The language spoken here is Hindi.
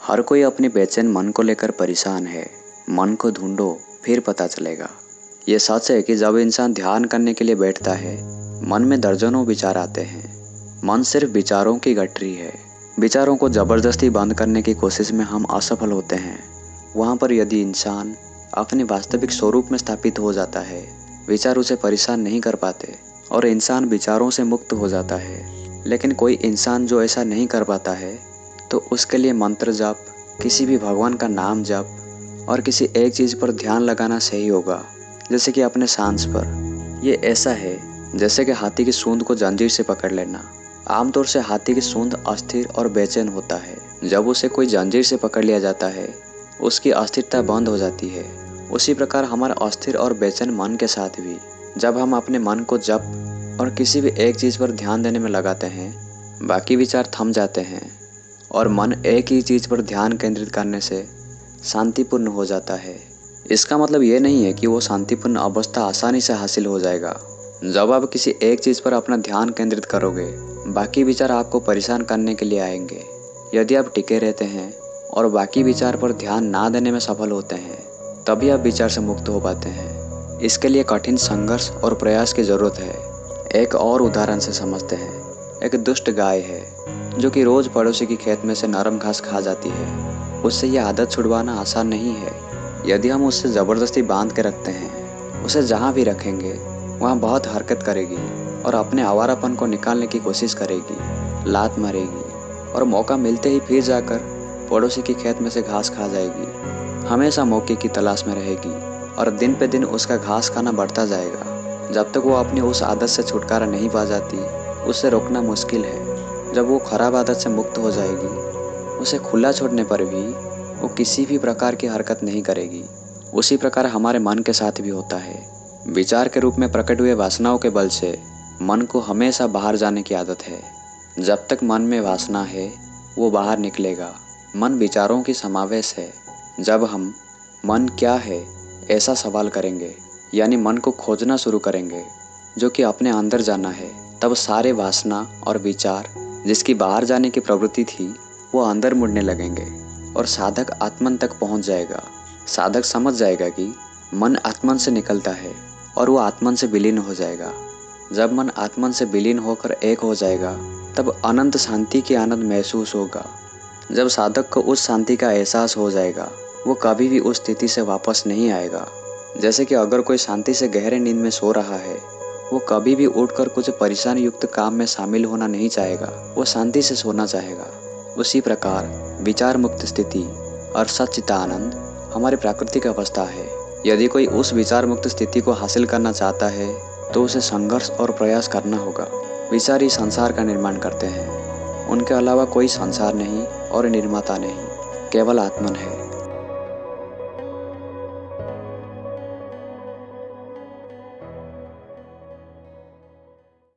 हर कोई अपनी बेचैन मन को लेकर परेशान है। मन को ढूंढो फिर पता चलेगा। ये सच है कि जब इंसान ध्यान करने के लिए बैठता है, मन में दर्जनों विचार आते हैं। मन सिर्फ विचारों की गठरी है। विचारों को जबरदस्ती बंद करने की कोशिश में हम असफल होते हैं। वहाँ पर यदि इंसान अपने वास्तविक स्वरूप में स्थापित हो जाता है, विचार उसे परेशान नहीं कर पाते और इंसान विचारों से मुक्त हो जाता है। लेकिन कोई इंसान जो ऐसा नहीं कर पाता है, तो उसके लिए मंत्र जप, किसी भी भगवान का नाम जप और किसी एक चीज़ पर ध्यान लगाना सही होगा, जैसे कि अपने सांस पर। ये ऐसा है जैसे कि हाथी की सूंड को जंजीर से पकड़ लेना। आमतौर से हाथी की सूंड अस्थिर और बेचैन होता है। जब उसे कोई जंजीर से पकड़ लिया जाता है, उसकी अस्थिरता बंद हो जाती है। उसी प्रकार हमारा अस्थिर और बेचैन मन के साथ भी, जब हम अपने मन को जप और किसी भी एक चीज़ पर ध्यान देने में लगाते हैं, बाकी विचार थम जाते हैं और मन एक ही चीज़ पर ध्यान केंद्रित करने से शांतिपूर्ण हो जाता है। इसका मतलब ये नहीं है कि वो शांतिपूर्ण अवस्था आसानी से हासिल हो जाएगा। जब आप किसी एक चीज़ पर अपना ध्यान केंद्रित करोगे, बाकी विचार आपको परेशान करने के लिए आएंगे। यदि आप टिके रहते हैं और बाकी विचार पर ध्यान ना देने में सफल होते हैं, तभी आप विचार से मुक्त हो पाते हैं। इसके लिए कठिन संघर्ष और प्रयास की ज़रूरत है। एक और उदाहरण से समझते हैं। एक दुष्ट गाय है जो कि रोज़ पड़ोसी की खेत में से नरम घास खा जाती है। उससे यह आदत छुड़वाना आसान नहीं है। यदि हम उससे ज़बरदस्ती बांध के रखते हैं, उसे जहाँ भी रखेंगे वहाँ बहुत हरकत करेगी और अपने आवारापन को निकालने की कोशिश करेगी, लात मारेगी और मौका मिलते ही फिर जाकर पड़ोसी की खेत में से घास खा जाएगी। हमेशा मौके की तलाश में रहेगी और दिन पे दिन उसका घास खाना बढ़ता जाएगा। जब तक वो अपनी उस आदत से छुटकारा नहीं पा जाती, उसे रोकना मुश्किल है। जब वो खराब आदत से मुक्त हो जाएगी, उसे खुला छोड़ने पर भी वो किसी भी प्रकार की हरकत नहीं करेगी। उसी प्रकार हमारे मन के साथ भी होता है। विचार के रूप में प्रकट हुए वासनाओं के बल से मन को हमेशा बाहर जाने की आदत है। जब तक मन में वासना है, वो बाहर निकलेगा। मन विचारों की समावेश है। जब हम मन क्या है ऐसा सवाल करेंगे, यानी मन को खोजना शुरू करेंगे, जो कि अपने अंदर जाना है, तब सारे वासना और विचार जिसकी बाहर जाने की प्रवृत्ति थी, वो अंदर मुड़ने लगेंगे और साधक आत्मन तक पहुंच जाएगा। साधक समझ जाएगा कि मन आत्मन से निकलता है और वो आत्मन से विलीन हो जाएगा। जब मन आत्मन से विलीन होकर एक हो जाएगा, तब अनंत शांति की आनंद महसूस होगा। जब साधक को उस शांति का एहसास हो जाएगा, वो कभी भी उस स्थिति से वापस नहीं आएगा। जैसे कि अगर कोई शांति से गहरे नींद में सो रहा है, वो कभी भी उठकर कुछ परेशानी युक्त काम में शामिल होना नहीं चाहेगा। वो शांति से सोना चाहेगा। उसी प्रकार विचार मुक्त स्थिति और सच्चिदानंद हमारी प्राकृतिक अवस्था है। यदि कोई उस विचार मुक्त स्थिति को हासिल करना चाहता है, तो उसे संघर्ष और प्रयास करना होगा। विचार ही संसार का निर्माण करते हैं। उनके अलावा कोई संसार नहीं और निर्माता नहीं, केवल आत्मन है।